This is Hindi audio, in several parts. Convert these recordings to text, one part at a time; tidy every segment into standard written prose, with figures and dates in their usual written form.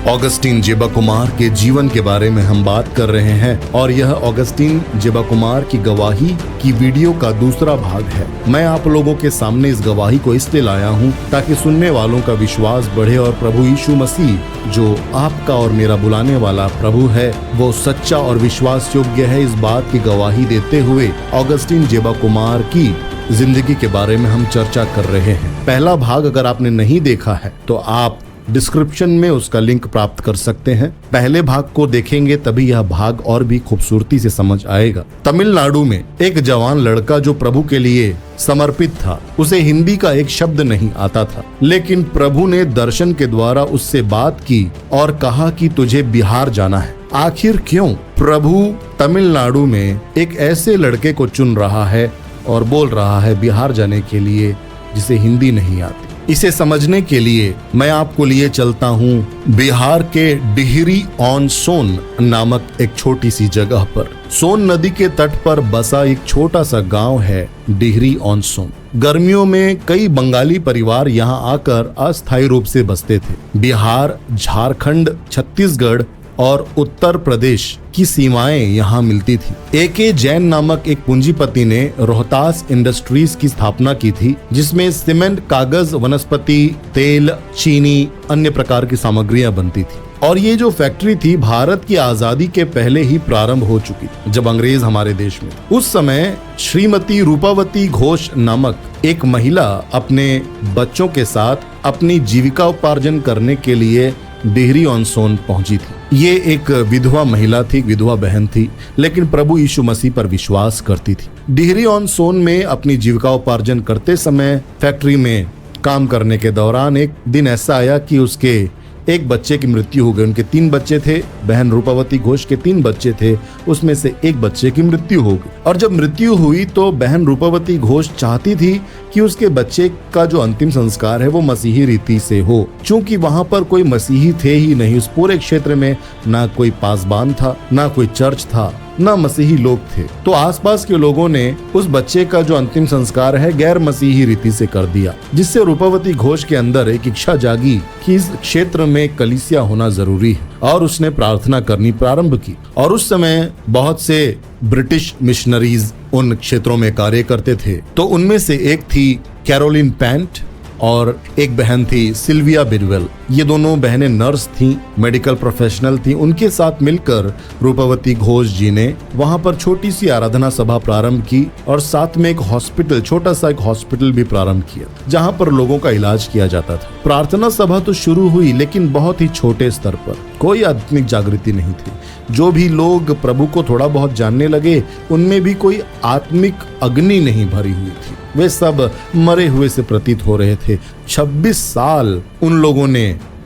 ऑगस्टीन जेबाकुमार के जीवन के बारे में हम बात कर रहे हैं और यह ऑगस्टीन जेबाकुमार की गवाही की वीडियो का दूसरा भाग है। मैं आप लोगों के सामने इस गवाही को इसलिए लाया हूं ताकि सुनने वालों का विश्वास बढ़े और प्रभु यीशु मसीह जो आपका और मेरा बुलाने वाला प्रभु है वो सच्चा और विश्वास योग्य है। इस बात की गवाही देते हुए ऑगस्टीन जेबाकुमार की जिंदगी के बारे में हम चर्चा कर रहे हैं। पहला भाग अगर आपने नहीं देखा है तो आप डिस्क्रिप्शन में उसका लिंक प्राप्त कर सकते हैं। पहले भाग को देखेंगे तभी यह भाग और भी खूबसूरती से समझ आएगा। तमिलनाडु में एक जवान लड़का जो प्रभु के लिए समर्पित था, उसे हिंदी का एक शब्द नहीं आता था, लेकिन प्रभु ने दर्शन के द्वारा उससे बात की और कहा कि तुझे बिहार जाना है। आखिर क्यों प्रभु तमिलनाडु में एक ऐसे लड़के को चुन रहा है और बोल रहा है बिहार जाने के लिए जिसे हिंदी नहीं आती? इसे समझने के लिए मैं आपको लिए चलता हूँ बिहार के डिहरी ऑन सोन नामक एक छोटी सी जगह पर। सोन नदी के तट पर बसा एक छोटा सा गांव है डिहरी ऑन सोन। गर्मियों में कई बंगाली परिवार यहाँ आकर अस्थायी रूप से बसते थे। बिहार, झारखंड, छत्तीसगढ़ और उत्तर प्रदेश की सीमाएं यहाँ मिलती थी। A.K. जैन नामक एक पूंजीपति ने रोहतास इंडस्ट्रीज की स्थापना की थी, जिसमें सीमेंट, कागज, वनस्पति तेल, चीनी, अन्य प्रकार की सामग्रियां बनती थी। और ये जो फैक्ट्री थी भारत की आजादी के पहले ही प्रारंभ हो चुकी थी, जब अंग्रेज हमारे देश में। उस समय श्रीमती रूपावती घोष नामक एक महिला अपने बच्चों के साथ अपनी जीविका उपार्जन करने के लिए डिहरी ऑन सोन पहुंची थी। ये एक विधवा महिला थी, विधवा बहन थी, लेकिन प्रभु यीशु मसीह पर विश्वास करती थी। डिहरी ऑन सोन में अपनी जीविका उपार्जन करते समय फैक्ट्री में काम करने के दौरान एक दिन ऐसा आया कि उसके एक बच्चे की मृत्यु हो गई। उनके 3 बच्चे थे, बहन रूपावती घोष के 3 बच्चे थे, उसमें से एक बच्चे की मृत्यु हो गई। और जब मृत्यु हुई तो बहन रूपावती घोष चाहती थी कि उसके बच्चे का जो अंतिम संस्कार है वो मसीही रीति से हो। चूंकि वहां पर कोई मसीही थे ही नहीं, उस पूरे क्षेत्र में ना कोई पासबान था, ना कोई चर्च था, ना मसीही लोग थे, तो आसपास के लोगों ने उस बच्चे का जो अंतिम संस्कार है गैर मसीही रीति से कर दिया, जिससे रूपावती घोष के अंदर एक इच्छा जागी कि इस क्षेत्र में कलीसिया होना जरूरी है और उसने प्रार्थना करनी प्रारंभ की। और उस समय बहुत से ब्रिटिश मिशनरीज उन क्षेत्रों में कार्य करते थे। तो उनमें से एक थी कैरोलिन पैंट और एक बहन थी सिल्विया बिडवेल। ये दोनों बहनें नर्स थीं, मेडिकल प्रोफेशनल थीं। उनके साथ मिलकर रूपावती घोष जी ने वहां पर छोटी सी आराधना सभा प्रारंभ की और साथ में एक हॉस्पिटल, छोटा सा एक हॉस्पिटल भी प्रारंभ किया जहां पर लोगों का इलाज किया जाता था। प्रार्थना सभा तो शुरू हुई लेकिन बहुत ही छोटे स्तर पर, कोई आध्यात्मिक जागृति नहीं थी। जो भी लोग प्रभु को थोड़ा बहुत जानने लगे उनमें भी कोई आत्मिक अग्नि नहीं भरी हुई थी, वे सब मरे हुए से प्रतीत हो रहे थे। 26 साल उन लोगों ने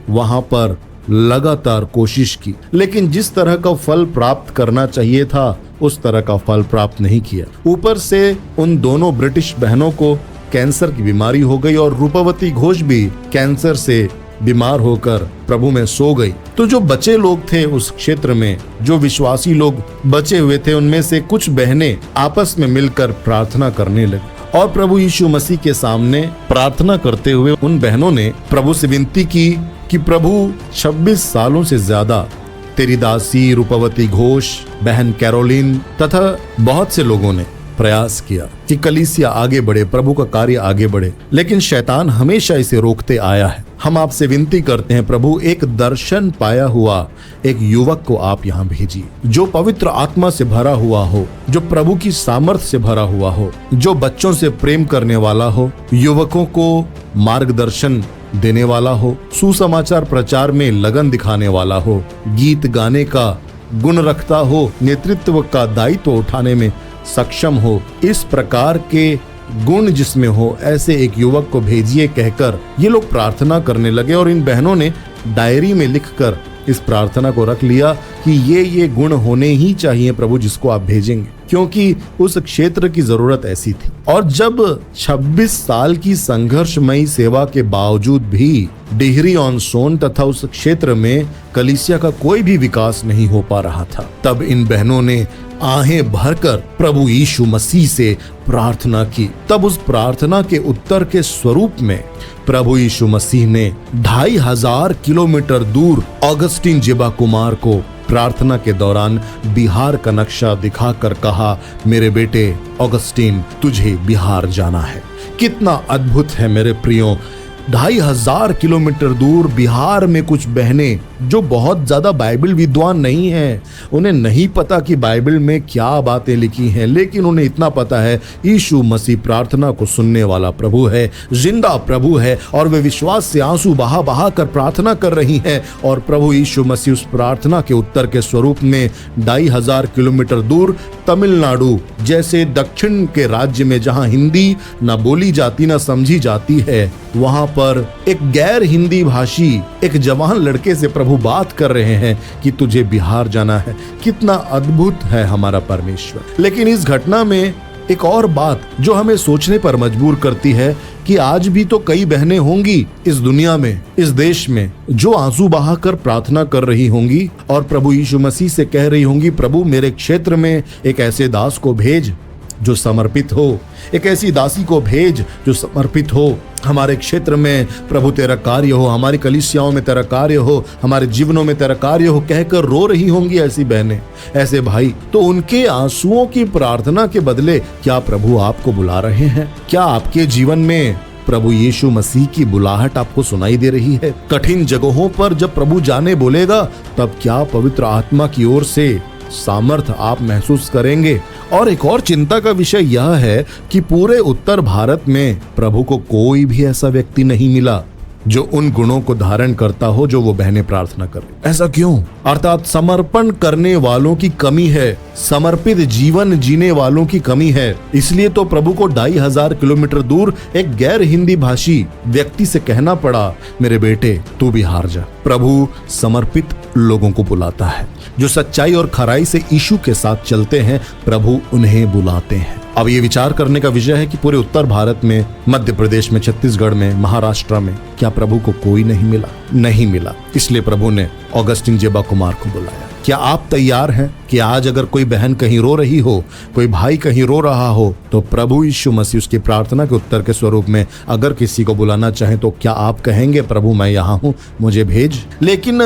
वहां पर लगातार कोशिश की, लेकिन जिस तरह का फल प्राप्त करना चाहिए था उस तरह का फल प्राप्त नहीं किया। ऊपर से उन दोनों ब्रिटिश बहनों को कैंसर की बीमारी हो गई और रूपावती घोष भी कैंसर से बीमार होकर प्रभु में सो गई। तो जो बचे लोग थे उस क्षेत्र में, जो विश्वासी लोग बचे हुए थे, उनमें से कुछ बहनें आपस में मिलकर प्रार्थना करने लगी और प्रभु यीशु मसीह के सामने प्रार्थना करते हुए उन बहनों ने प्रभु से विनती की कि प्रभु 26 सालों से ज्यादा तेरी दासी रूपावती घोष, बहन कैरोलिन तथा बहुत से लोगों ने प्रयास किया कि कलीसिया आगे बढ़े, प्रभु का कार्य आगे बढ़े, लेकिन शैतान हमेशा इसे रोकते आया है। हम आपसे विनती करते हैं प्रभु, एक दर्शन पाया हुआ एक युवक को आप यहाँ भेजिए, जो पवित्र आत्मा से भरा हुआ हो, जो प्रभु की सामर्थ से भरा हुआ हो, जो बच्चों से प्रेम करने वाला हो, युवकों को मार्गदर्शन देने वाला हो, सुसमाचार प्रचार में लगन दिखाने वाला हो, गीत गाने का गुण रखता हो, नेतृत्व का दायित्व उठाने में सक्षम हो। इस प्रकार के गुण जिसमें हो ऐसे एक युवक को भेजिए कहकर ये लोग प्रार्थना करने लगे। और इन बहनों ने डायरी में लिखकर इस प्रार्थना को रख लिया कि ये गुण होने ही चाहिए प्रभु जिसको आप भेजेंगे। क्योंकि उस क्षेत्र की जरूरत ऐसी थी। और जब 26 साल की संघर्षमयी सेवा के बावजूद भी डिहरी ऑन सोन तथा उस क्षेत्र में कलीसिया का कोई भी विकास नहीं हो पा रहा था, तब इन बहनों ने आहें भरकर प्रभु यीशु मसीह से प्रार्थना की। तब उस प्रार्थना के उत्तर के स्वरूप में प्रभु यीशु मसीह ने 2500 किलोमीटर दूर ऑगस्टीन जेबा कुमार को प्रार्थना के दौरान बिहार का नक्शा दिखाकर कहा, मेरे बेटे ऑगस्टीन, तुझे बिहार जाना है। कितना अद्भुत है मेरे प्रियो। 2500 किलोमीटर दूर बिहार में कुछ बहनें जो बहुत ज्यादा बाइबल विद्वान नहीं हैं, उन्हें नहीं पता कि बाइबल में क्या बातें लिखी हैं, लेकिन उन्हें इतना पता है यीशु मसीह प्रार्थना को सुनने वाला प्रभु है, जिंदा प्रभु है, और वे विश्वास से आंसू बहा बहा कर प्रार्थना कर रही हैं। और प्रभु यीशु मसीह उस प्रार्थना के उत्तर के स्वरूप में 2500 किलोमीटर दूर तमिलनाडु जैसे दक्षिण के राज्य में, जहां हिंदी न बोली जाती न समझी जाती है, वहां पर एक गैर हिंदी भाषी एक जवान लड़के से प्रभु बात कर रहे हैं कि तुझे बिहार जाना है। कितना अद्भुत है हमारा परमेश्वर। लेकिन इस घटना में एक और बात जो हमें सोचने पर मजबूर करती है कि आज भी तो कई बहनें होंगी इस दुनिया में, इस देश में, जो आंसू बहाकर प्रार्थना कर रही होंगी और प्रभु यीशु मसीह से कह रही होंगी, प्रभु मेरे क्षेत्र में एक ऐसे दास को भेज जो समर्पित हो, एक ऐसी दासी को भेज जो समर्पित हो। हमारे क्षेत्र में प्रभु तेरा कार्य हो, हमारी कलीसियाओं में तेरा कार्य हो, हमारे जीवनों में तेरा कार्य हो, कहकर रो रही होंगी ऐसी बहनें, ऐसे भाई। तो उनके आंसुओं की प्रार्थना के बदले क्या प्रभु आपको बुला रहे हैं? क्या आपके जीवन में प्रभु यीशु मसीह की बुलाहट आपको सुनाई दे रही है? कठिन जगहों पर जब प्रभु जाने बोलेगा, तब क्या पवित्र आत्मा की ओर से सामर्थ आप महसूस करेंगे? और एक और चिंता का विषय यह है कि पूरे उत्तर भारत में प्रभु को कोई भी ऐसा व्यक्ति नहीं मिला जो उन गुणों को धारण करता हो जो वो बहनें प्रार्थना कर रही। ऐसा क्यों? अर्थात समर्पण करने वालों की कमी है, समर्पित जीवन जीने वालों की कमी है। इसलिए तो प्रभु को 2500 किलोमीटर दूर एक गैर हिंदी भाषी व्यक्ति से कहना पड़ा, मेरे बेटे तू बिहार जा। प्रभु समर्पित लोगों को बुलाता है, जो सच्चाई और खराई से यीशु के साथ चलते हैं, प्रभु उन्हें बुलाते हैं। अब ये विचार करने का विषय है कि पूरे उत्तर भारत में, मध्य प्रदेश में, छत्तीसगढ़ में, महाराष्ट्र में क्या प्रभु को कोई नहीं मिला? नहीं मिला। इसलिए प्रभु ने ऑगस्टीन जेबा कुमार को बुलाया। क्या आप तैयार हैं कि आज अगर कोई बहन कहीं रो रही हो, कोई भाई कहीं रो रहा हो, तो प्रभु यीशु मसीह उसकी प्रार्थना के उत्तर के स्वरूप में अगर किसी को बुलाना चाहे तो क्या आप कहेंगे, प्रभु मैं यहाँ हूँ, मुझे भेज? लेकिन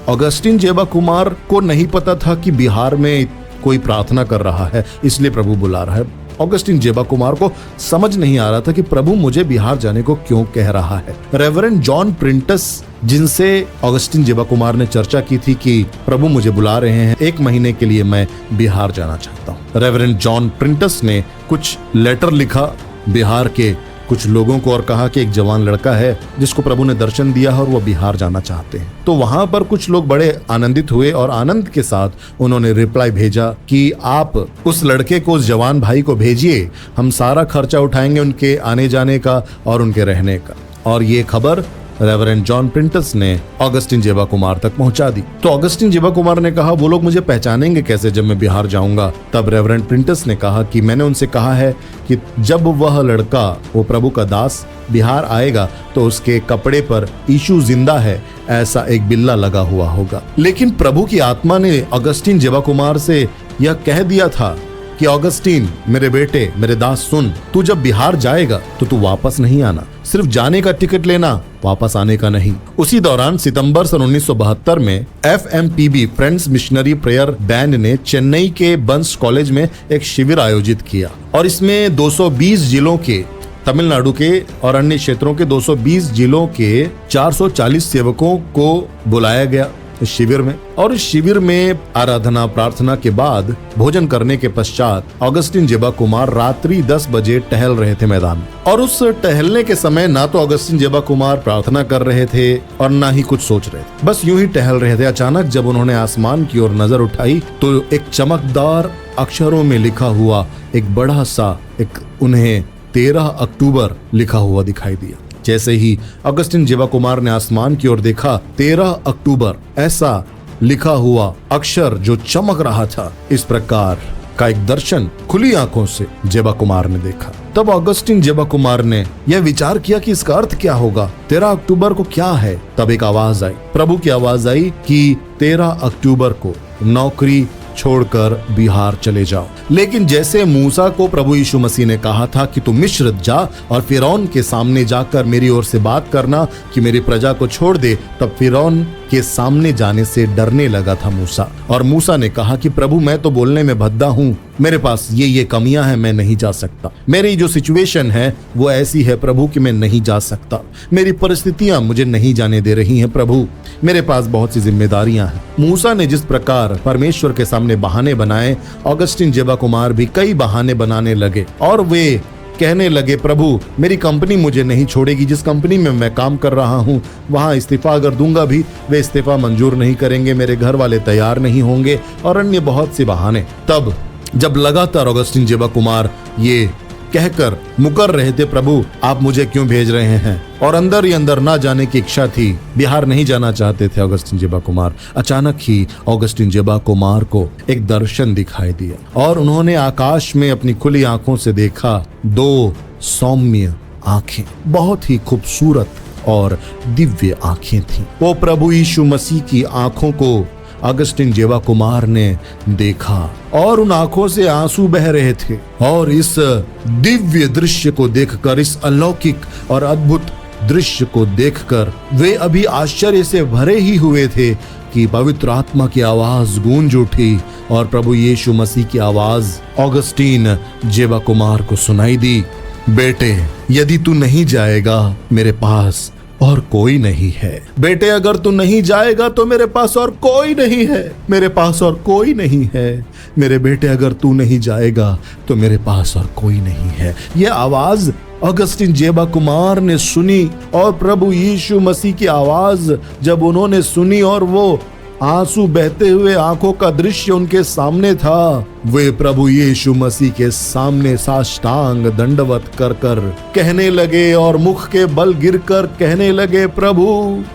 ऑगस्टीन जेबा कुमार को नहीं पता था कि बिहार में कोई प्रार्थना कर रहा है, इसलिए प्रभु बुला रहा है। ऑगस्टीन जेबा कुमार को समझ नहीं आ रहा था कि प्रभु मुझे बिहार जाने को क्यों कह रहा है। रेवरेंड जॉन प्रिंटस, जिनसे ऑगस्टीन जेबा कुमार ने चर्चा की थी कि प्रभु मुझे बुला रहे हैं, 1 महीने के लिए मैं बिहार जाना चाहता हूँ। रेवरेंड जॉन प्रिंटस ने कुछ लेटर लिखा बिहार के कुछ लोगों को और कहा कि एक जवान लड़का है जिसको प्रभु ने दर्शन दिया है और वो बिहार जाना चाहते हैं। तो वहां पर कुछ लोग बड़े आनंदित हुए और आनंद के साथ उन्होंने रिप्लाई भेजा कि आप उस लड़के को, उस जवान भाई को भेजिए, हम सारा खर्चा उठाएंगे उनके आने जाने का और उनके रहने का। और ये खबर रेवरेंड जॉन प्रिंटस ने ऑगस्टीन जेबा कुमार तक पहुंचा दी। तो ऑगस्टीन जेबा कुमार ने कहा, वो लोग मुझे पहचानेंगे कैसे जब मैं बिहार जाऊंगा? तब रेवरेंड प्रिंटस ने कहा कि मैंने उनसे कहा है कि जब वह लड़का, वो प्रभु का दास बिहार आएगा तो उसके कपड़े पर यीशु जिंदा है ऐसा एक बिल्ला लगा हुआ होगा। लेकिन प्रभु की आत्मा ने ऑगस्टीन जेबा कुमार से यह कह दिया था कि ऑगस्टीन मेरे बेटे, मेरे दास सुन, तू जब बिहार जाएगा तो तू वापस नहीं आना, सिर्फ जाने का टिकट लेना, वापस आने का नहीं। उसी दौरान सितंबर सन 1972 में FMPB friends missionary prayer band ने चेन्नई के बंस कॉलेज में एक शिविर आयोजित किया और इसमें 220 जिलों के, तमिलनाडु के और अन्य क्षेत्रों के 220 जिलों के 440 सेवकों को बुलाया गया इस शिविर में। और इस शिविर में आराधना प्रार्थना के बाद, भोजन करने के पश्चात ऑगस्टीन जेबा कुमार रात्रि 10 बजे टहल रहे थे मैदान में। और उस टहलने के समय ना तो ऑगस्टीन जेबा कुमार प्रार्थना कर रहे थे और ना ही कुछ सोच रहे थे, बस यूं ही टहल रहे थे। अचानक जब उन्होंने आसमान की ओर नजर उठाई तो एक चमकदार अक्षरों में लिखा हुआ एक बड़ा सा एक उन्हें 13 अक्टूबर लिखा हुआ दिखाई दिया। जैसे ही ऑगस्टीन जेबा कुमार ने आसमान की ओर देखा, 13 अक्टूबर ऐसा लिखा हुआ अक्षर जो चमक रहा था, इस प्रकार का एक दर्शन खुली आंखों से जेबा कुमार ने देखा। तब ऑगस्टिन जेबा कुमार ने यह विचार किया कि इसका अर्थ क्या होगा, 13 अक्टूबर को क्या है। तब एक आवाज आई, प्रभु की आवाज आई कि 13 अक्टूबर को नौकरी छोड़कर बिहार चले जाओ। लेकिन जैसे मूसा को प्रभु यीशु मसीह ने कहा था कि तू मिस्र जा और फिरौन के सामने जाकर मेरी ओर से बात करना कि मेरी प्रजा को छोड़ दे, तब फिरौन के सामने जाने से डरने लगा था मूसा। और मूसा ने कहा कि प्रभु मैं तो बोलने में भद्दा हूँ, मेरे पास ये कमियां हैं, मैं नहीं जा सकता। मेरी जो सिचुएशन है वो ऐसी है प्रभु कि मैं नहीं जा सकता। मेरी परिस्थितियां मुझे नहीं जाने दे रही हैं प्रभु, मेरे पास बहुत सी जिम्मेदारियां हैं। मूसा ने जिस प्रकार परमेश्वर के सामने बहाने बनाए, ऑगस्टिन जेबा कुमार भी कई बहाने बनाने लगे और वे कहने लगे प्रभु मेरी कंपनी मुझे नहीं छोड़ेगी, जिस कंपनी में मैं काम कर रहा हूँ वहां इस्तीफा अगर दूंगा भी वे इस्तीफा मंजूर नहीं करेंगे, मेरे घर वाले तैयार नहीं होंगे और अन्य बहुत से बहाने। तब जब लगातार ऑगस्टिन जेबा कुमार ये कहकर मुकर रहे थे प्रभु आप मुझे क्यों भेज रहे हैं, और अंदर ही अंदर ना जाने की इच्छा थी, बिहार नहीं जाना चाहते थे ऑगस्टिन जेबा कुमार, अचानक ही ऑगस्टिन जेबा कुमार को एक दर्शन दिखाई दिया और उन्होंने आकाश में अपनी खुली आंखों से देखा 2 सौम्य आंखें, बहुत ही खूबसूरत और दिव्य आंखें थीं। वो प्रभु यीशु मसीह की आंखों को ऑगस्टिन जेबा कुमार ने देखा और उन आंखों से आंसू बह रहे थे। और इस दिव्य दृश्य को देखकर, इस अलौकिक और अद्भुत दृश्य को देखकर वे अभी आश्चर्य से भरे ही हुए थे कि पवित्र आत्मा की आवाज गूंज उठी और प्रभु यीशु मसीह की आवाज ऑगस्टिन जेबा कुमार को सुनाई दी, बेटे यदि तू नहीं जाएगा मेरे पास और कोई नहीं है। बेटे अगर तू नहीं जाएगा तो मेरे पास और कोई नहीं है, मेरे पास और कोई नहीं है। मेरे बेटे अगर तू नहीं जाएगा तो मेरे पास और कोई नहीं है। यह आवाज ऑगस्टिन जेबा कुमार ने सुनी और प्रभु यीशु मसीह की आवाज जब उन्होंने सुनी और वो आंसू बहते हुए आंखों का दृश्य उनके सामने था, वे प्रभु यीशु मसीह के सामने साष्टांग दंडवत कर कर कहने लगे और मुख के बल गिरकर कहने लगे प्रभु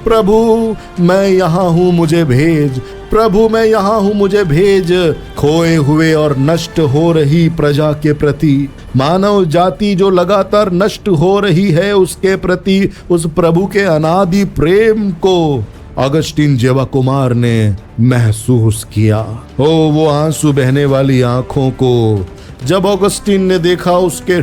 प्रभु मैं यहाँ हूँ मुझे भेज, प्रभु मैं यहाँ हूँ मुझे भेज। खोए हुए और नष्ट हो रही प्रजा के प्रति, मानव जाति जो लगातार नष्ट हो रही है उसके प्रति उस प्रभु के अनादि प्रेम को ऑगस्टिन जेबा कुमार ने महसूस किया। ओ वो आंसू बहने वाली आंखों को जब ऑगस्टिन ने देखा, उसके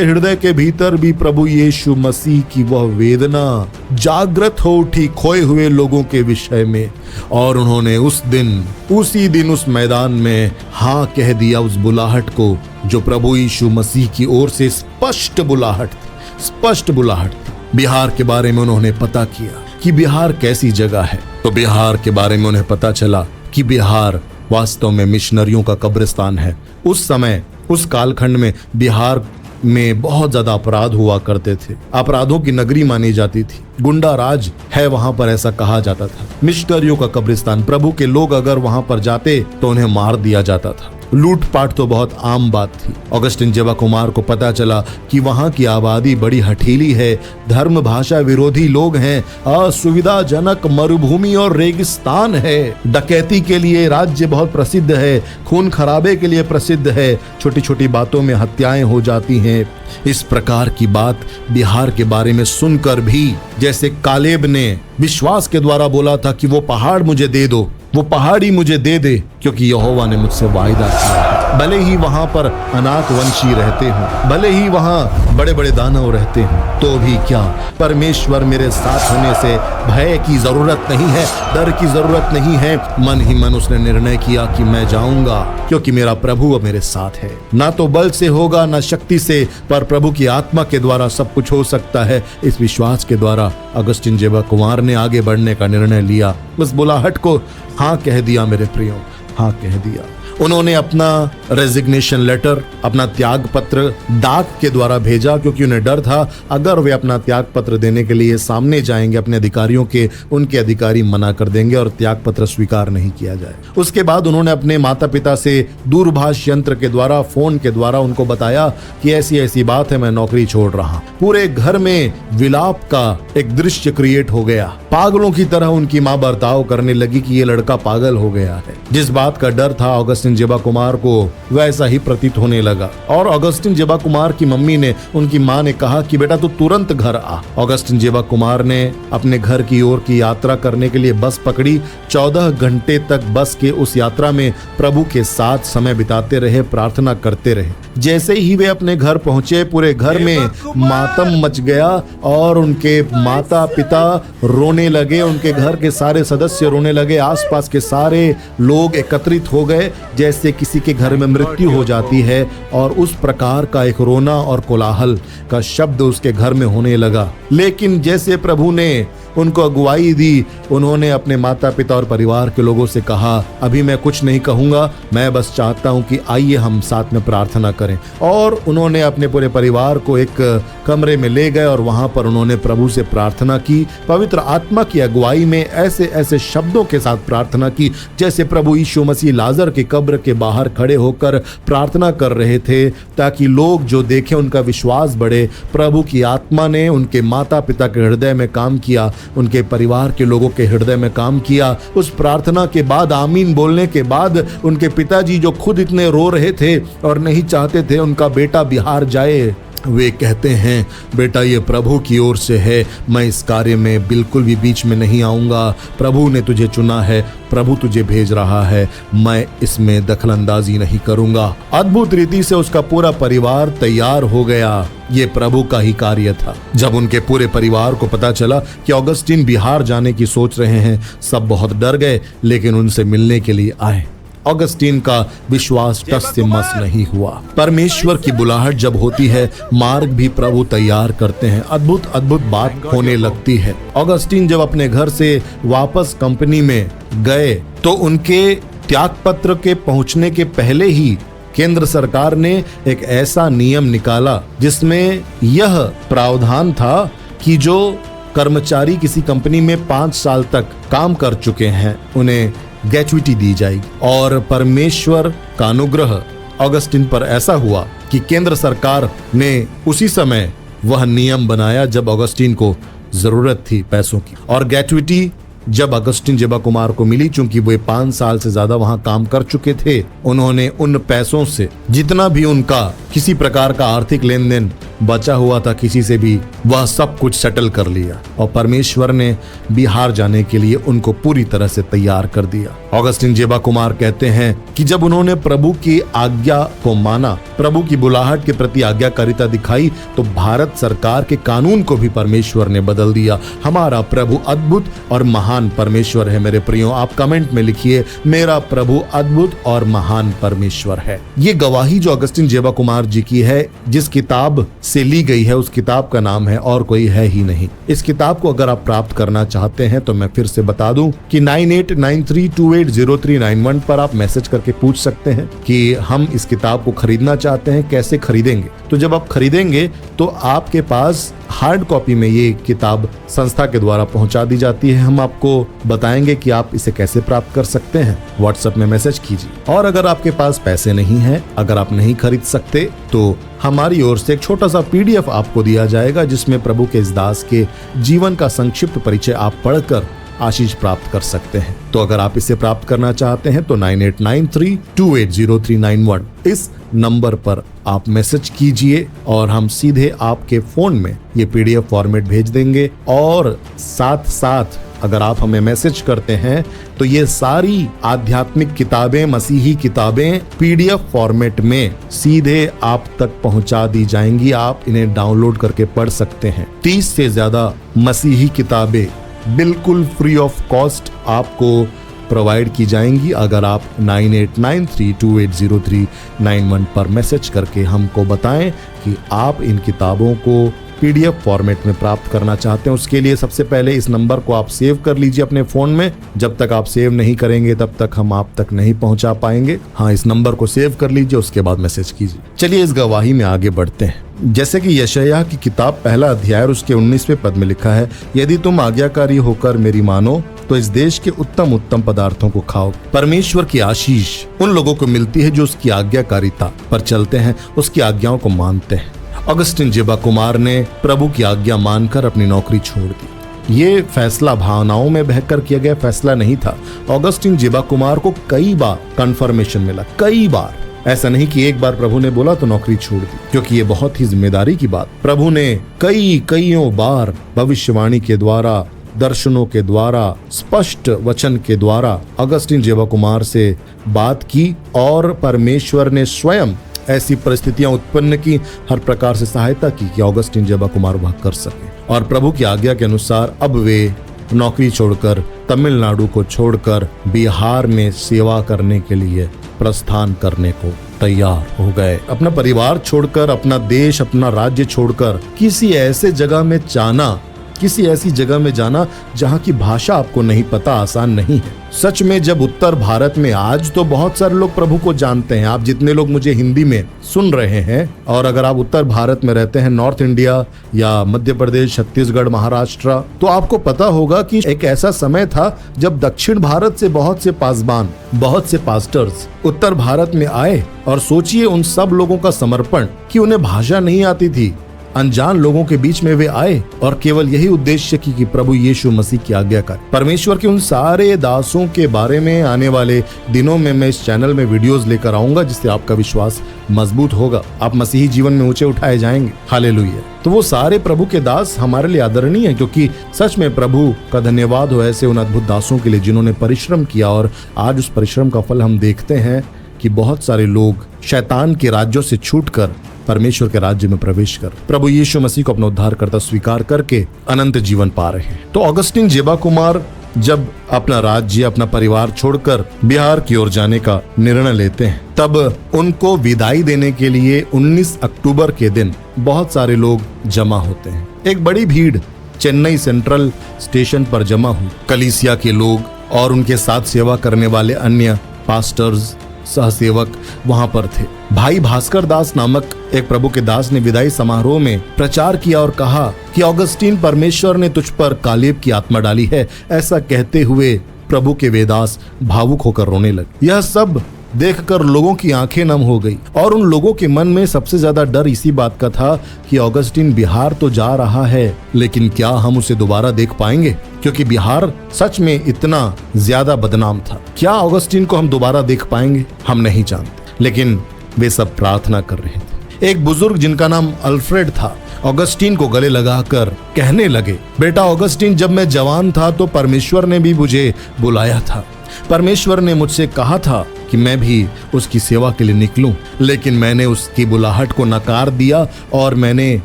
हृदय के भीतर भी प्रभु यीशु मसीह की वह वेदना जागृत हो उठी खोए हुए लोगों के विषय में। और उन्होंने उसी दिन उस मैदान में हाँ कह दिया उस बुलाहट को जो प्रभु यीशु मसीह की ओर से स्पष्ट बुलाहट थी। बिहार के बारे में उन्होंने पता किया कि बिहार कैसी जगह है, तो बिहार के बारे में उन्हें पता चला कि बिहार वास्तव में मिशनरियों का कब्रिस्तान है। उस समय उस कालखंड में बिहार में बहुत ज्यादा अपराध हुआ करते थे, अपराधों की नगरी मानी जाती थी, गुंडा राज है वहां पर ऐसा कहा जाता था। मिशनरियों का कब्रिस्तान, प्रभु के लोग अगर वहां पर जाते तो उन्हें मार दिया जाता था। लूटपाट तो बहुत आम बात थी। ऑगस्टिन जेबा कुमार को पता चला कि वहां की आबादी बड़ी हठीली है, धर्म भाषा विरोधी लोग हैं, असुविधाजनक मरुभूमि और रेगिस्तान है, डकैती के लिए राज्य बहुत प्रसिद्ध है, खून खराबे के लिए प्रसिद्ध है, छोटी छोटी बातों में हत्याएं हो जाती हैं। इस प्रकार की बात बिहार के बारे में सुनकर भी, जैसे कालेब ने विश्वास के द्वारा बोला था कि वो पहाड़ मुझे दे दो, वो पहाड़ी मुझे दे दे, क्योंकि यहोवा ने मुझसे वायदा किया है। भले ही वहां पर अनाक वंशी रहते हों, भले ही वहां बड़े बड़े दानव रहते हों, तो भी क्या, परमेश्वर मेरे साथ होने से भय की जरूरत नहीं है, डर की जरूरत नहीं है। मन ही मन उसने निर्णय किया कि मैं जाऊंगा, क्योंकि मेरा प्रभु अब मेरे साथ है। ना तो बल से होगा ना शक्ति से, पर प्रभु की आत्मा के द्वारा सब कुछ हो सकता है। इस विश्वास के द्वारा ऑगस्टिन जेबा कुमार ने आगे बढ़ने का निर्णय लिया। उस बुलाहट को हाँ कह दिया मेरे प्रियो, हाँ कह दिया। उन्होंने अपना रेजिग्नेशन लेटर, अपना त्याग पत्र डाक के द्वारा भेजा, क्योंकि उन्हें डर था अगर वे अपना त्याग पत्र देने के लिए सामने जाएंगे अपने अधिकारियों के, उनके अधिकारी मना कर देंगे और त्याग पत्र स्वीकार नहीं किया जाए। उसके बाद उन्होंने अपने माता पिता से दूरभाष यंत्र के द्वारा, फोन के द्वारा उनको बताया कि ऐसी ऐसी बात है, मैं नौकरी छोड़ रहा। पूरे घर में विलाप का एक दृश्य क्रिएट हो गया। पागलों की तरह उनकी माँ बर्ताव करने लगी कि ये लड़का पागल हो गया है। जिस बात का डर था ऑगस्टिन ऑगस्टिन जेबा कुमार को वैसा ही प्रतीत होने लगा और ऑगस्टिन जेबा कुमार की मम्मी ने, उनकी मां ने कहा कि बेटा तू तुरंत घर आ। ऑगस्टिन जेबा कुमार ने अपने घर की ओर की यात्रा करने के लिए बस पकड़ी। 14 घंटे तक बस के उस यात्रा में प्रभु के साथ समय बिताते रहे, प्रार्थना करते रहे। जैसे ही वे अपने घर पहुंचे, पूरे घर में मातम मच गया और उनके माता पिता रोने लगे, उनके घर के सारे सदस्य रोने लगे, आसपास के सारे लोग एकत्रित हो गए जैसे किसी के घर में मृत्यु हो जाती है। और उस प्रकार का एक रोना और कोलाहल का शब्द उसके घर में होने लगा। लेकिन जैसे प्रभु ने उनको अगुवाई दी, उन्होंने अपने माता पिता और परिवार के लोगों से कहा, अभी मैं कुछ नहीं कहूंगा, मैं बस चाहता हूं कि आइए हम साथ में प्रार्थना करें। और उन्होंने अपने पूरे परिवार को एक कमरे में ले गए और वहां पर उन्होंने प्रभु से प्रार्थना की। पवित्र आत्मा की अगुवाई में ऐसे ऐसे शब्दों के साथ प्रार्थना की जैसे प्रभु यीशु मसीह लाजर की कब्र के बाहर खड़े होकर प्रार्थना कर रहे थे, ताकि लोग जो देखें उनका विश्वास बढ़े। प्रभु की आत्मा ने उनके माता पिता के हृदय में काम किया, उनके परिवार के लोगों के हृदय में काम किया। उस प्रार्थना के बाद, आमीन बोलने के बाद, उनके पिताजी जो खुद इतने रो रहे थे और नहीं चाहते थे उनका बेटा बिहार जाए, वे कहते हैं, बेटा ये प्रभु की ओर से है, मैं इस कार्य में बिल्कुल भी बीच में नहीं आऊंगा। प्रभु ने तुझे चुना है, प्रभु तुझे भेज रहा है, मैं इसमें दखलंदाजी नहीं करूंगा। अद्भुत रीति से उसका पूरा परिवार तैयार हो गया। ये प्रभु का ही कार्य था। जब उनके पूरे परिवार को पता चला कि ऑगस्टिन बिहार जाने की सोच रहे हैं, सब बहुत डर गए, लेकिन उनसे मिलने के लिए आए। ऑगस्टिन का विश्वास टस से मस नहीं हुआ। परमेश्वर की बुलाहट जब होती है, मार्ग भी प्रभु तैयार करते हैं। अद्भुत अद्भुत बात होने लगती है। ऑगस्टिन जब अपने घर से वापस कंपनी में गए तो उनके त्यागपत्र के पहुंचने के पहले ही केंद्र सरकार ने एक ऐसा नियम निकाला जिसमें यह प्रावधान था कि जो कर्मचारी किसी कंपनी में 5 साल तक काम कर चुके हैं, उन्हें ग्रेच्युटी दी जाएगी। और परमेश्वर का अनुग्रह ऑगस्टिन पर ऐसा हुआ कि केंद्र सरकार ने उसी समय वह नियम बनाया जब ऑगस्टिन को जरूरत थी पैसों की। और ग्रेच्युटी जब ऑगस्टिन जेबा कुमार को मिली, चूंकि वे 5 साल से ज्यादा वहां काम कर चुके थे, उन्होंने उन पैसों से जितना भी उनका किसी प्रकार का आर्थिक लेन देन बचा हुआ था, किसी से भी, वह सब कुछ सेटल कर लिया। और परमेश्वर ने बिहार जाने के लिए उनको पूरी तरह से तैयार कर दिया। ऑगस्टिन जेबा कुमार कहते हैं कि जब उन्होंने प्रभु की आज्ञा को माना, प्रभु की बुलाहट के प्रति आज्ञाकारिता दिखाई, तो भारत सरकार के कानून को भी परमेश्वर ने बदल दिया। हमारा प्रभु अद्भुत और महान परमेश्वर है। मेरे प्रियो, आप कमेंट में लिखिए, मेरा प्रभु अद्भुत और महान परमेश्वर है। ये गवाही जो ऑगस्टिन जेबा कुमार जी की है, जिस किताब से ली गई है, उस किताब का नाम है और कोई है ही नहीं। इस किताब को अगर आप प्राप्त करना चाहते हैं तो मैं फिर से बता दूं कि 9893280391 पर आप मैसेज करके पूछ सकते हैं कि हम इस किताब को खरीदना चाहते हैं, कैसे खरीदेंगे। तो जब आप खरीदेंगे तो आपके पास हार्ड कॉपी में ये किताब संस्था के द्वारा पहुंचा दी जाती है। हम आपको बताएंगे कि आप इसे कैसे प्राप्त कर सकते हैं। व्हाट्सएप में मैसेज कीजिए। और अगर आपके पास पैसे नहीं हैं, अगर आप नहीं खरीद सकते, तो हमारी ओर से एक छोटा सा PDF आपको दिया जाएगा जिसमें प्रभु के इस दास के जीवन का संक्षिप्त परिचय आप पढ़कर आशीष प्राप्त कर सकते हैं। तो अगर आप इसे प्राप्त करना चाहते हैं तो 9893280391 इस नंबर पर आप मैसेज कीजिए और हम सीधे आपके फोन में ये PDF फॉर्मेट भेज देंगे। और साथ साथ अगर आप हमें मैसेज करते हैं तो ये सारी आध्यात्मिक किताबें, मसीही किताबें PDF फॉर्मेट में सीधे आप तक पहुंचा दी जाएंगी। आप इन्हें डाउनलोड करके पढ़ सकते हैं। 30 से ज्यादा मसीही किताबें बिल्कुल फ्री ऑफ कॉस्ट आपको प्रोवाइड की जाएंगी अगर आप 9893280391 पर मैसेज करके हमको बताएं कि आप इन किताबों को PDF फॉर्मेट में प्राप्त करना चाहते हैं। उसके लिए सबसे पहले इस नंबर को आप सेव कर लीजिए अपने फोन में। जब तक आप सेव नहीं करेंगे तब तक हम आप तक नहीं पहुंचा पाएंगे। हाँ, इस नंबर को सेव कर लीजिए, उसके बाद मैसेज कीजिए। चलिए इस गवाही में आगे बढ़ते हैं। जैसे कि यशायाह की किताब 1 अध्याय और उसके 19वें पद में लिखा है, यदि तुम आज्ञाकारी होकर मेरी मानो तो इस देश के उत्तम उत्तम पदार्थों को खाओ। परमेश्वर की आशीष उन लोगों को मिलती है जो उसकी आज्ञाकारिता पर चलते हैं, उसकी आज्ञाओं को मानते हैं। ऑगस्टिन जेबा कुमार ने प्रभु की आज्ञा मानकर अपनी नौकरी छोड़ दी। ये फैसला भावनाओं में बहकर किया गया फैसला नहीं था। ऑगस्टीन जेबा कुमार को कई बार कंफर्मेशन मिला, कई बार। ऐसा नहीं कि एक बार प्रभु ने बोला तो नौकरी छोड़ दी, क्योंकि ये बहुत ही जिम्मेदारी की बात। प्रभु ने कईयों बार भविष्यवाणी के द्वारा, दर्शनों के द्वारा, स्पष्ट वचन के द्वारा ऑगस्टीन जेबा कुमार से बात की और परमेश्वर ने स्वयं ऐसी परिस्थितियां उत्पन्न की, हर प्रकार से सहायता की कि ऑगस्टीन जेबा कुमार वह कर सके। और प्रभु की आज्ञा के अनुसार अब वे नौकरी छोड़कर, तमिलनाडु को छोड़कर बिहार में सेवा करने के लिए प्रस्थान करने को तैयार हो गए। अपना परिवार छोड़कर, अपना देश, अपना राज्य छोड़कर किसी ऐसे जगह में जाना, किसी ऐसी जगह में जाना जहाँ की भाषा आपको नहीं पता, आसान नहीं है। सच में जब उत्तर भारत में, आज तो बहुत सारे लोग प्रभु को जानते हैं, आप जितने लोग मुझे हिंदी में सुन रहे हैं, और अगर आप उत्तर भारत में रहते हैं, नॉर्थ इंडिया या मध्य प्रदेश, छत्तीसगढ़, महाराष्ट्र, तो आपको पता होगा कि एक ऐसा समय था जब दक्षिण भारत से बहुत से पासबान, बहुत से पास्टर्स उत्तर भारत में आए। और सोचिए उन सब लोगों का समर्पण कि उन्हें भाषा नहीं आती थी, अनजान लोगों के बीच में वे आए और केवल यही उद्देश्य कि प्रभु यीशु मसीह की आज्ञा करें। परमेश्वर के उन सारे दासों के बारे में आने वाले दिनों में मैं इस चैनल में वीडियोस लेकर आऊंगा, जिससे आपका विश्वास मजबूत होगा, आप मसीही जीवन में ऊंचे उठाए जाएंगे। हालेलुया। तो वो सारे प्रभु के दास हमारे लिए आदरणीय है, क्योंकि सच में प्रभु का धन्यवाद हो ऐसे उन अद्भुत दासों के लिए जिन्होंने परिश्रम किया, और आज उस परिश्रम का फल हम देखते हैं कि बहुत सारे लोग शैतान के राज्यों से छूटकर परमेश्वर के राज्य में प्रवेश कर प्रभु यीशु मसीह को अपना उद्धारकर्ता स्वीकार करके अनंत जीवन पा रहे हैं। तो ऑगस्टीन जेबा कुमार जब अपना राज्य, अपना परिवार छोड़कर बिहार की ओर जाने का निर्णय लेते हैं, तब उनको विदाई देने के लिए 19 अक्टूबर के दिन बहुत सारे लोग जमा होते हैं। एक बड़ी भीड़ चेन्नई सेंट्रल स्टेशन पर जमा हुई। कलीसिया के लोग और उनके साथ सेवा करने वाले अन्य पास्टर्स, सहसेवक वहां पर थे। भाई भास्कर दास नामक एक प्रभु के दास ने विदाई समारोह में प्रचार किया और कहा कि ऑगस्टीन, परमेश्वर ने तुझ पर कालेब की आत्मा डाली है। ऐसा कहते हुए प्रभु के वेदास भावुक होकर रोने लगे। यह सब देखकर लोगों की आंखें नम हो गई, और उन लोगों के मन में सबसे ज्यादा डर इसी बात का था कि ऑगस्टीन बिहार तो जा रहा है, लेकिन क्या हम उसे दोबारा देख पाएंगे, क्योंकि बिहार सच में इतना ज्यादा बदनाम था। क्या ऑगस्टीन को हम दोबारा देख पाएंगे, हम नहीं जानते। लेकिन वे सब प्रार्थना कर रहे थे। एक बुजुर्ग जिनका नाम अल्फ्रेड था, ऑगस्टीन को गले लगाकर कहने लगे, बेटा ऑगस्टीन, जब मैं जवान था तो परमेश्वर ने भी मुझे बुलाया था। परमेश्वर ने मुझसे कहा था कि मैं भी उसकी सेवा के लिए निकलूं, लेकिन मैंने उसकी बुलाहट को नकार दिया और मैंने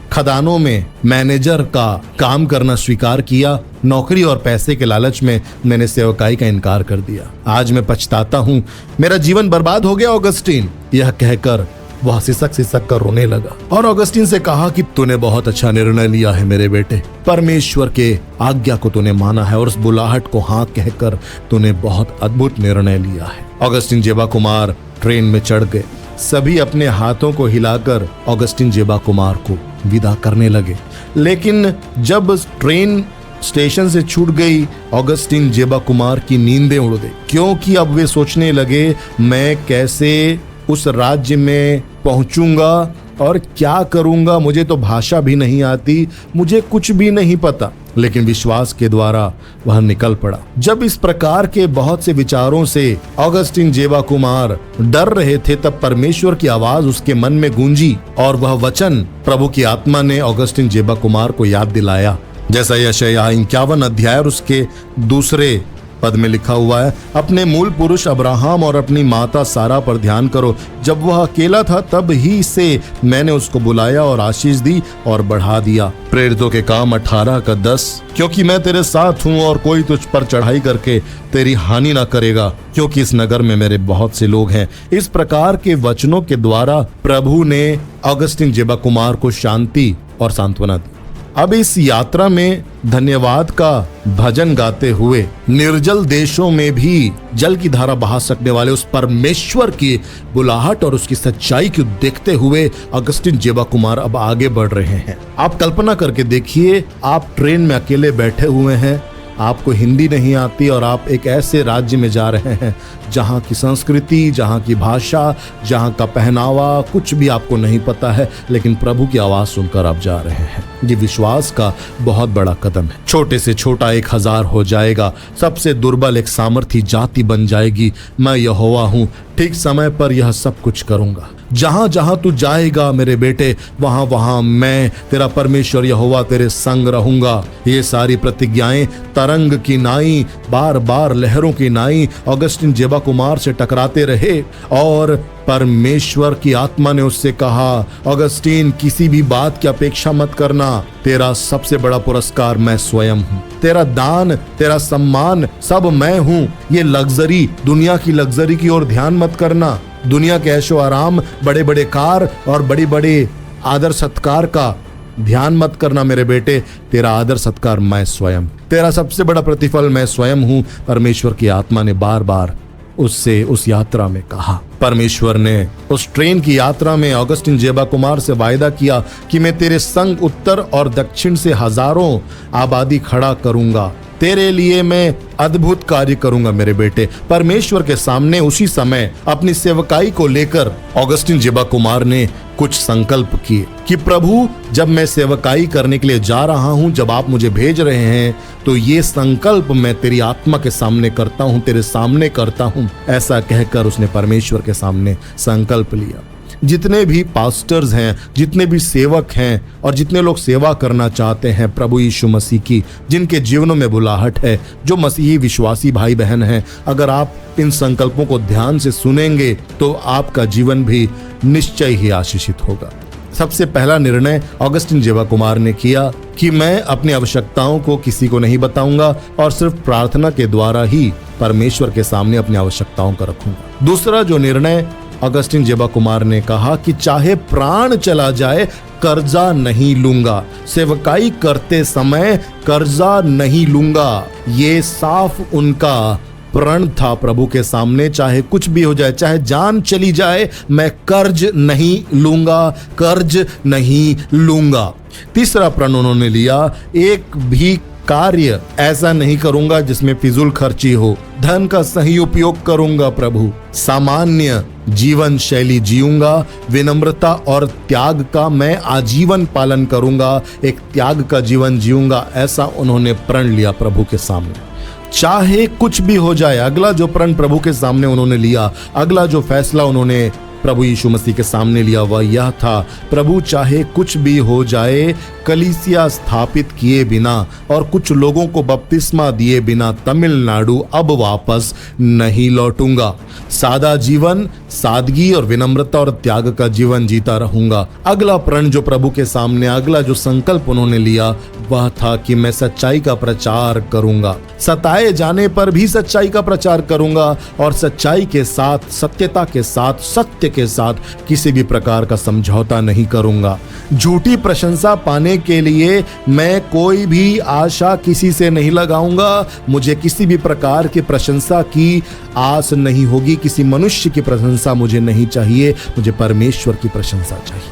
खदानों में मैनेजर का काम करना स्वीकार किया। नौकरी और पैसे के लालच में मैंने सेवकाई का इनकार कर दिया। आज मैं पछताता हूँ, मेरा जीवन बर्बाद हो गया ऑगस्टीन। यह कहकर वह सिसक कर रोने लगा और ऑगस्टीन से कहा कि तूने बहुत अच्छा निर्णय लिया है मेरे बेटे, परमेश्वर के आज्ञा को तूने माना है और उस बुलाहट को हाँ कहकर तूने बहुत अद्भुत निर्णय लिया है। ऑगस्टीन जेबा कुमार ट्रेन में चढ़ गए। सभी अपने हाथों को हिलाकर ऑगस्टीन जेबा कुमार को विदा करने लगे, लेकिन जब ट्रेन स्टेशन से छूट गई, ऑगस्टीन जेबा कुमार की नींदें उड़ गई, क्योंकि अब वे सोचने लगे मैं कैसे उस राज्य में पहुंचूंगा और क्या करूंगा। मुझे तो भाषा भी नहीं आती, मुझे कुछ भी नहीं पता। लेकिन विश्वास के द्वारा वह निकल पड़ा। जब इस प्रकार के बहुत से विचारों से ऑगस्टीन जेबा कुमार डर रहे थे, तब परमेश्वर की आवाज उसके मन में गूंजी और वह वचन प्रभु की आत्मा ने ऑगस्टीन जेबा कुमार को याद दिलाया, जैसा यशायाह 51 अध्याय और उसके 2 पद में लिखा हुआ है, अपने मूल पुरुष अब्राहम और अपनी माता सारा पर ध्यान करो। जब वह अकेला था तब ही से मैंने उसको बुलाया और आशीष दी और बढ़ा दिया। प्रेरितों के काम 18:10, क्योंकि मैं तेरे साथ हूँ और कोई तुझ पर चढ़ाई करके तेरी हानि ना करेगा, क्योंकि इस नगर में मेरे बहुत से लोग हैं। इस प्रकार के वचनों के द्वारा प्रभु ने ऑगस्टीन जेबा कुमार को शांति और सांत्वना दी। अब इस यात्रा में धन्यवाद का भजन गाते हुए निर्जल देशों में भी जल की धारा बहा सकने वाले उस परमेश्वर की बुलाहट और उसकी सच्चाई को देखते हुए ऑगस्टीन जेबा कुमार अब आगे बढ़ रहे हैं। आप कल्पना करके देखिए, आप ट्रेन में अकेले बैठे हुए हैं आपको हिंदी नहीं आती और आप एक ऐसे राज्य में जा रहे हैं जहाँ की संस्कृति, जहाँ की भाषा, जहाँ का पहनावा कुछ भी आपको नहीं पता है, लेकिन प्रभु की आवाज़ सुनकर आप जा रहे हैं। ये विश्वास का बहुत बड़ा कदम है। छोटे से छोटा 1000 हो जाएगा, सबसे दुर्बल एक सामर्थी जाति बन जाएगी। मैं यहोवा हूँ, ठीक समय पर यह सब कुछ करूँगा। जहाँ जहाँ तू जाएगा मेरे बेटे, वहाँ वहाँ मैं तेरा परमेश्वर यहोवा तेरे संग रहूंगा। ये सारी प्रतिज्ञाएं तरंग की नाई, बार बार लहरों की नाई ऑगस्टिन जेबा कुमार से टकराते रहे और परमेश्वर की आत्मा ने उससे कहा, ऑगस्टीन किसी भी बात की अपेक्षा मत करना, तेरा सबसे बड़ा पुरस्कार मैं स्वयं हूँ। तेरा दान, तेरा सम्मान सब मैं हूँ। ये लग्जरी, दुनिया की लग्जरी की ओर ध्यान मत करना। दुनिया के ऐशो आराम, बड़े बड़े कार और बड़ी बड़े आदर सत्कार का ध्यान मत करना मेरे बेटे। तेरा आदर सत्कार मैं स्वयं, तेरा सबसे बड़ा प्रतिफल मैं स्वयं हूँ। परमेश्वर की आत्मा ने बार बार उससे उस यात्रा में कहा। परमेश्वर ने उस ट्रेन की यात्रा में ऑगस्टिन जेबा कुमार से वायदा किया कि मैं तेरे संग उत्तर और दक्षिण से हजारों आबादी खड़ा करूंगा, तेरे लिए मैं अद्भुत कार्य करूंगा मेरे बेटे। परमेश्वर के सामने उसी समय अपनी सेवकाई को लेकर ऑगस्टिन जेबा कुमार ने कुछ संकल्प किए कि प्रभु, जब मैं सेवकाई करने के लिए जा रहा हूं, जब आप मुझे भेज रहे हैं, तो ये संकल्प मैं तेरी आत्मा के सामने करता हूं, तेरे सामने करता हूं। ऐसा कहकर उसने परमेश्वर के सामने संकल्प लिया। जितने भी पास्टर्स हैं, जितने भी सेवक हैं और जितने लोग सेवा करना चाहते हैं प्रभु यीशु मसीह की, जिनके जीवनों में बुलाहट है, जो मसीही विश्वासी भाई बहन हैं, अगर आप इन संकल्पों को ध्यान से सुनेंगे तो आपका जीवन भी निश्चय ही आशीषित होगा। सबसे पहला निर्णय ऑगस्टिन जेबा कुमार ने किया कि मैं अपनी आवश्यकताओं को किसी को नहीं बताऊंगा और सिर्फ प्रार्थना के द्वारा ही परमेश्वर के सामने अपनी आवश्यकताओं को रखूंगा। दूसरा जो निर्णय ऑगस्टिन जेबा कुमार ने कहा कि चाहे प्राण चला जाए, कर्जा नहीं लूंगा। सेवकाई करते समय कर्जा नहीं लूंगा। ये साफ उनका प्रण था प्रभु के सामने। चाहे कुछ भी हो जाए, चाहे जान चली जाए, मैं कर्ज नहीं लूंगा, कर्ज नहीं लूंगा। तीसरा प्रण उन्होंने लिया, एक भी कार्य ऐसा नहीं करूंगा जिसमें फिजूल खर्ची हो। धन का सही उपयोग करूंगा प्रभु। सामान्य जीवन शैली जीऊंगा। विनम्रता और त्याग का मैं आजीवन पालन करूंगा। एक त्याग का जीवन जीऊंगा, ऐसा उन्होंने प्रण लिया प्रभु के सामने। चाहे कुछ भी हो जाए, अगला जो प्रण प्रभु के सामने उन्होंने लिया, अगला जो फैसला उन्होंने प्रभु यीशु मसीह के सामने लिया, वह यह था, प्रभु चाहे कुछ भी हो जाए, कलीसिया स्थापित किए बिना और कुछ लोगों को बपतिस्मा दिए बिना तमिलनाडु अब वापस नहीं लौटूंगा। सादा जीवन, सादगी और विनम्रता और त्याग का जीवन जीता रहूंगा। अगला प्रण जो प्रभु के सामने, अगला जो संकल्प उन्होंने लिया, वह था कि मैं सच्चाई का प्रचार करूंगा। सताए जाने पर भी सच्चाई का प्रचार करूंगा और सच्चाई के साथ, सत्यता के साथ, सत्य के साथ किसी भी प्रकार का समझौता नहीं करूंगा। झूठी प्रशंसा पाने के लिए मैं कोई भी आशा किसी से नहीं लगाऊंगा। मुझे किसी भी प्रकार की प्रशंसा की आस नहीं होगी। किसी मनुष्य की प्रशंसा मुझे नहीं चाहिए, मुझे परमेश्वर की प्रशंसा चाहिए।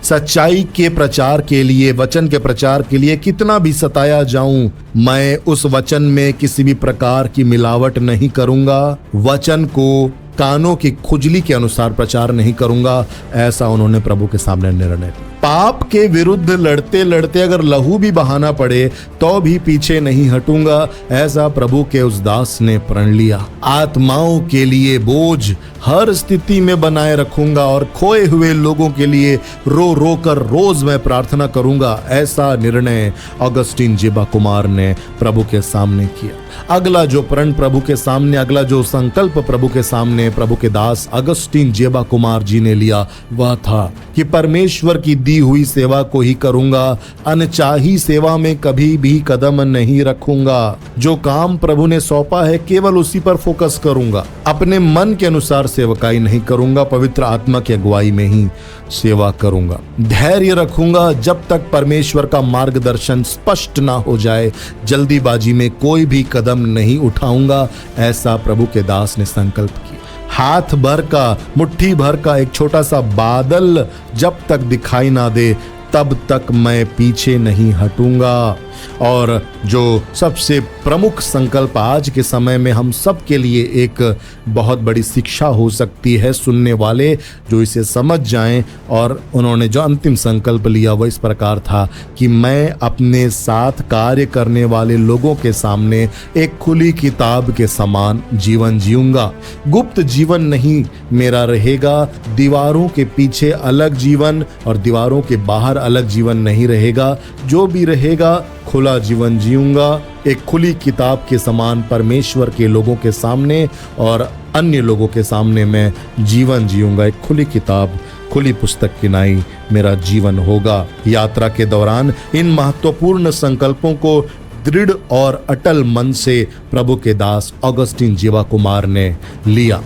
सच्चाई के प्रचार के लिए, वचन के प्रचार के लिए कितना भी सताया जाऊं, मैं उस वचन में किसी भी प्रकार की मिलावट नहीं करूंगा। वचन को कानों की खुजली के अनुसार प्रचार नहीं करूंगा। ऐसा उन्होंने प्रभु के सामने निर्णय लिया। पाप के विरुद्ध लड़ते लड़ते अगर लहू भी बहाना पड़े तो भी पीछे नहीं हटूंगा। ऐसा प्रभु के उस दास ने प्रण लिया। आत्माओं के लिए बोझ हर स्थिति में बनाए रखूंगा और खोए हुए लोगों के लिए रो रो कर रोज मैं प्रार्थना करूंगा। ऐसा निर्णय ऑगस्टिन जेबा कुमार ने प्रभु के सामने किया। अगला जो प्रण प्रभु के सामने, अगला जो संकल्प प्रभु के सामने प्रभु के दास ऑगस्टिन जेबा कुमार जी ने लिया, वह था कि परमेश्वर की दी हुई सेवा को ही करूंगा। अनचाही सेवा में कभी भी कदम नहीं रखूंगा। जो काम प्रभु ने सौंपा है केवल उसी पर फोकस करूंगा। अपने मन के अनुसार सेवकाई नहीं करूंगा, पवित्र आत्मा की अगुवाई में ही सेवा करूंगा। धैर्य रखूंगा जब तक परमेश्वर का मार्गदर्शन स्पष्ट ना हो जाए। जल्दीबाजी में कोई भी कदम नहीं उठाऊंगा। ऐसा प्रभु के दास ने संकल्प किया। हाथ भर का, मुट्ठी भर का एक छोटा सा बादल जब तक दिखाई ना दे तब तक मैं पीछे नहीं हटूंगा। और जो सबसे प्रमुख संकल्प आज के समय में हम सब के लिए एक बहुत बड़ी शिक्षा हो सकती है, सुनने वाले जो इसे समझ जाएं। और उन्होंने जो अंतिम संकल्प लिया वह इस प्रकार था कि मैं अपने साथ कार्य करने वाले लोगों के सामने एक खुली किताब के समान जीवन जीऊंगा। गुप्त जीवन नहीं मेरा रहेगा, दीवारों के पीछे अलग जीवन और दीवारों के बाहर अलग जीवन नहीं रहेगा। जो भी रहेगा खुला जीवन जीऊंगा, एक खुली किताब के समान परमेश्वर के लोगों के सामने और अन्य लोगों के सामने मैं जीवन जीऊंगा। एक खुली किताब, खुली पुस्तक की नाई मेरा जीवन होगा। यात्रा के दौरान इन महत्वपूर्ण संकल्पों को दृढ़ और अटल मन से प्रभु के दास ऑगस्टीन जीवा कुमार ने लिया।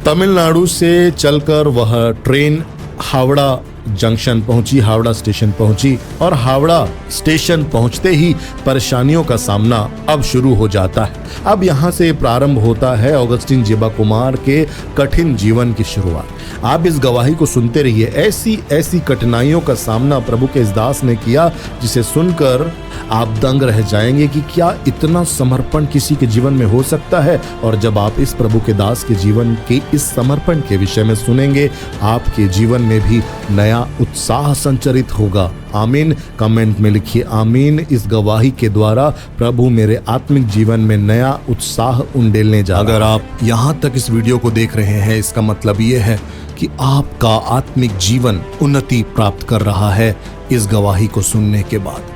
तमिलनाडु से चलकर वह ट्रेन हावड़ा जंक्शन पहुंची, हावड़ा स्टेशन पहुंची और हावड़ा स्टेशन पहुंचते ही परेशानियों का सामना अब शुरू हो जाता है। अब यहाँ से प्रारंभ होता है ऑगस्टीन जीवा कुमार के कठिन जीवन की शुरुआत। आप इस गवाही को सुनते रहिए। ऐसी ऐसी कठिनाइयों का सामना प्रभु के इस दास ने किया जिसे सुनकर आप दंग रह जाएंगे कि क्या इतना समर्पण किसी के जीवन में हो सकता है। और जब आप इस प्रभु के दास के जीवन के इस समर्पण के विषय में सुनेंगे, आपके जीवन में भी नया उत्साह संचरित होगा। आमीन। कमेंट में लिखिए आमीन। इस गवाही के द्वारा प्रभु मेरे आत्मिक जीवन में नया उत्साह उंडेलने जा रहा है। अगर आप यहाँ तक इस वीडियो को देख रहे हैं, इसका मतलब ये है कि आपका आत्मिक जीवन उन्नति प्राप्त कर रहा है इस गवाही को सुनने के बाद।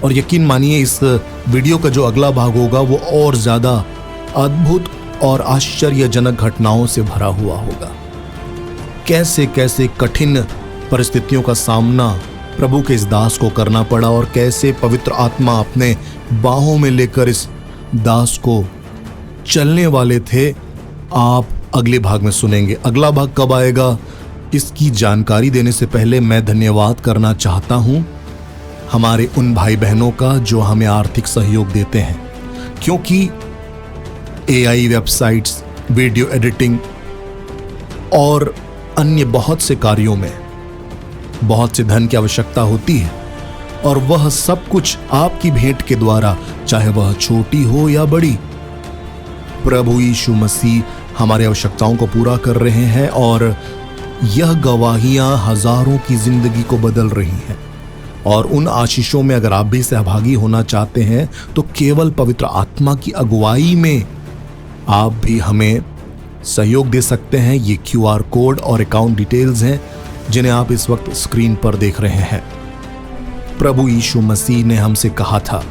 और यकीन मानिए इस वीडियो का जो अगला भाग होगा वो और ज्यादा अद्भुत और आश्चर्यजनक घटनाओं से भरा हुआ होगा। कैसे कैसे कठिन परिस्थितियों का सामना प्रभु के इस दास को करना पड़ा और कैसे पवित्र आत्मा अपने बाहों में लेकर इस दास को चलने वाले थे, आप अगले भाग में सुनेंगे। अगला भाग कब आएगा इसकी जानकारी देने से पहले मैं धन्यवाद करना चाहता हूं हमारे उन भाई बहनों का जो हमें आर्थिक सहयोग देते हैं, क्योंकि AI वेबसाइट्स, वीडियो एडिटिंग और अन्य बहुत से कार्यों में बहुत से धन की आवश्यकता होती है और वह सब कुछ आपकी भेंट के द्वारा, चाहे वह छोटी हो या बड़ी, प्रभु यीशु मसीह हमारी आवश्यकताओं को पूरा कर रहे हैं। और यह गवाहियां हजारों की जिंदगी को बदल रही हैं। और उन आशीषों में अगर आप भी सहभागी होना चाहते हैं तो केवल पवित्र आत्मा की अगुवाई में आप भी हमें सहयोग दे सकते हैं। ये QR कोड और अकाउंट डिटेल्स हैं जिन्हें आप इस वक्त स्क्रीन पर देख रहे हैं। प्रभु यीशु मसीह ने हमसे कहा था,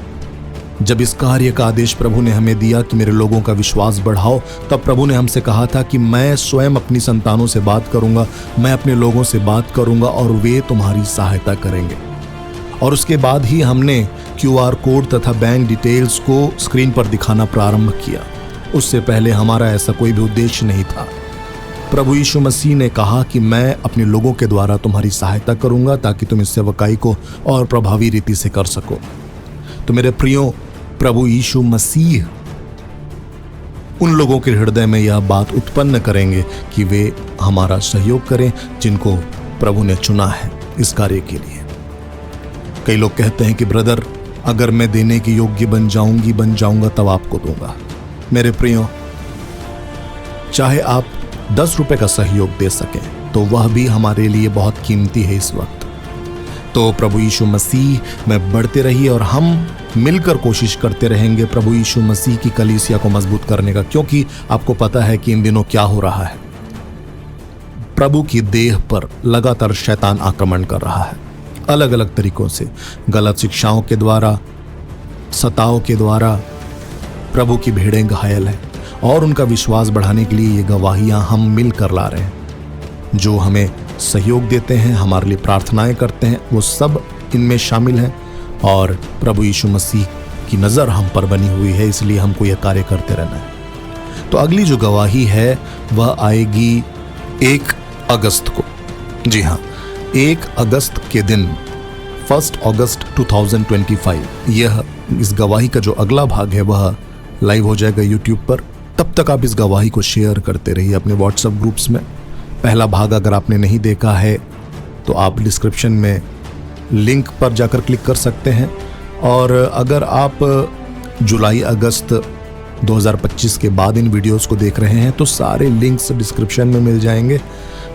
जब इस कार्य का आदेश प्रभु ने हमें दिया कि मेरे लोगों का विश्वास बढ़ाओ, तब प्रभु ने हमसे कहा था कि मैं स्वयं अपनी संतानों से बात करूंगा, मैं अपने लोगों से बात करूंगा और वे तुम्हारी सहायता करेंगे। और उसके बाद ही हमने QR कोड तथा बैंक डिटेल्स को स्क्रीन पर दिखाना प्रारंभ किया। उससे पहले हमारा ऐसा कोई भी उद्देश्य नहीं था। प्रभु यीशु मसीह ने कहा कि मैं अपने लोगों के द्वारा तुम्हारी सहायता करूंगा ताकि तुम इस सेवकाई को और प्रभावी रीति से कर सको। तो मेरे प्रियो, प्रभु यीशु मसीह उन लोगों के हृदय में यह बात उत्पन्न करेंगे कि वे हमारा सहयोग करें जिनको प्रभु ने चुना है इस कार्य के लिए। कई लोग कहते हैं कि ब्रदर, अगर मैं देने के योग्य बन जाऊंगा तब आपको दूंगा। मेरे प्रियो, चाहे आप 10 रुपए का सहयोग दे सकें तो वह भी हमारे लिए बहुत कीमती है इस वक्त। तो प्रभु यीशु मसीह में बढ़ते रहिए और हम मिलकर कोशिश करते रहेंगे प्रभु यीशु मसीह की कलीसिया को मजबूत करने का, क्योंकि आपको पता है कि इन दिनों क्या हो रहा है। प्रभु की देह पर लगातार शैतान आक्रमण कर रहा है, अलग अलग तरीकों से, गलत शिक्षाओं के द्वारा, सताव के द्वारा। प्रभु की भेड़ें घायल हैं और उनका विश्वास बढ़ाने के लिए ये गवाहियां हम मिलकर ला रहे हैं। जो हमें सहयोग देते हैं, हमारे लिए प्रार्थनाएं करते हैं, वो सब इनमें शामिल हैं और प्रभु यीशु मसीह की नज़र हम पर बनी हुई है, इसलिए हमको यह कार्य करते रहना है। तो अगली जो गवाही है वह आएगी 1 अगस्त को। जी हाँ, 1 अगस्त के दिन, 1 अगस्त 2025, यह इस गवाही का जो अगला भाग है वह लाइव हो जाएगा YouTube पर। तब तक आप इस गवाही को शेयर करते रहिए अपने WhatsApp ग्रुप्स में। पहला भाग अगर आपने नहीं देखा है तो आप डिस्क्रिप्शन में लिंक पर जाकर क्लिक कर सकते हैं और अगर आप जुलाई अगस्त 2025 के बाद इन वीडियोस को देख रहे हैं तो सारे लिंक्स डिस्क्रिप्शन में मिल जाएंगे।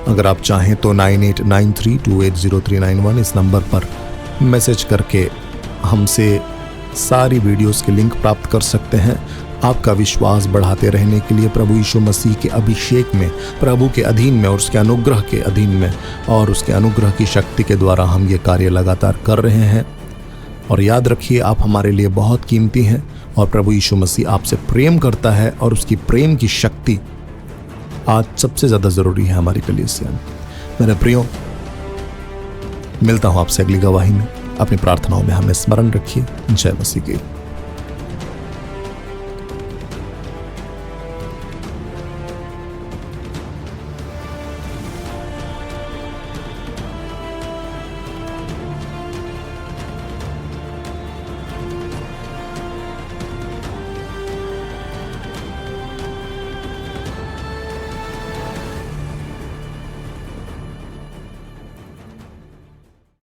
अगर आप चाहें तो 9893280391 इस नंबर पर मैसेज करके हमसे सारी वीडियोस के लिंक प्राप्त कर सकते हैं। आपका विश्वास बढ़ाते रहने के लिए प्रभु यीशु मसीह के अभिषेक में, प्रभु के अधीन में और उसके अनुग्रह के अधीन में और उसके अनुग्रह की शक्ति के द्वारा हम ये कार्य लगातार कर रहे हैं। और याद रखिए, आप हमारे लिए बहुत कीमती हैं और प्रभु यीशु मसीह आपसे प्रेम करता है और उसकी प्रेम की शक्ति आज सबसे ज़्यादा ज़रूरी है हमारी कलीसिया में। मेरे प्रियो, मिलता हूँ आपसे अगली गवाही में। अपनी प्रार्थनाओं में हमें स्मरण रखिए। जय मसीह की।